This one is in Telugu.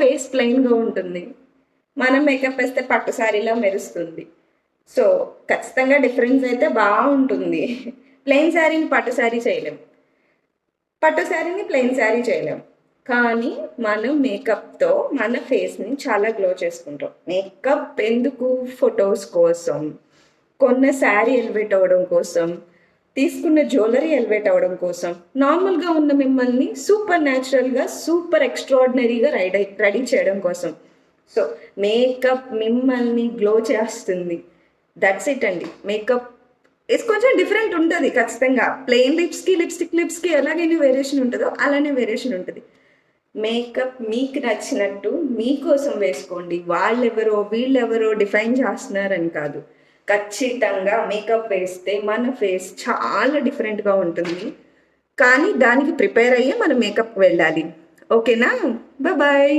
ఫేస్ ప్లెయిన్గా ఉంటుంది, మనం మేకప్ వేస్తే పట్టు శారీలా మెరుస్తుంది. సో ఖచ్చితంగా డిఫరెన్స్ అయితే బాగుంటుంది. ప్లెయిన్ శారీని పట్టు శారీ చేయలేం, పట్టు శారీని ప్లెయిన్ శారీ చేయలేం. కానీ మనం మేకప్తో మన ఫేస్ని చాలా గ్లో చేసుకుంటాం. మేకప్ ఎందుకు? ఫొటోస్ కోసం, కొన్న శారీ ఎలివేట్ అవ్వడం కోసం, తీసుకున్న జ్యువెలరీ ఎలివేట్ అవ్వడం కోసం, నార్మల్గా ఉన్న మిమ్మల్ని సూపర్ న్యాచురల్గా సూపర్ ఎక్స్ట్రాడినరీగా రెడీ చేయడం కోసం. సో మేకప్ మిమ్మల్ని గ్లో చేస్తుంది. దట్స్ ఇట్ అండి. మేకప్ ఇది కొంచెం డిఫరెంట్ ఉంటుంది ఖచ్చితంగా. ప్లెయిన్ లిప్స్కి ఎలాగైనా వేరియేషన్ ఉంటుందో అలానే వేరియేషన్ ఉంటుంది. మేకప్ మీకు నచ్చినట్టు మీకోసం వేసుకోండి. వాళ్ళెవరో వీళ్ళెవరో డిఫైన్ చేస్తున్నారని కాదు. ఖచ్చితంగా మేకప్ వేస్తే మన ఫేస్ చాలా డిఫరెంట్గా ఉంటుంది. కానీ దానికి ప్రిపేర్ అయ్యే మనం మేకప్ వెళ్ళాలి. ఓకేనా? బాయ్.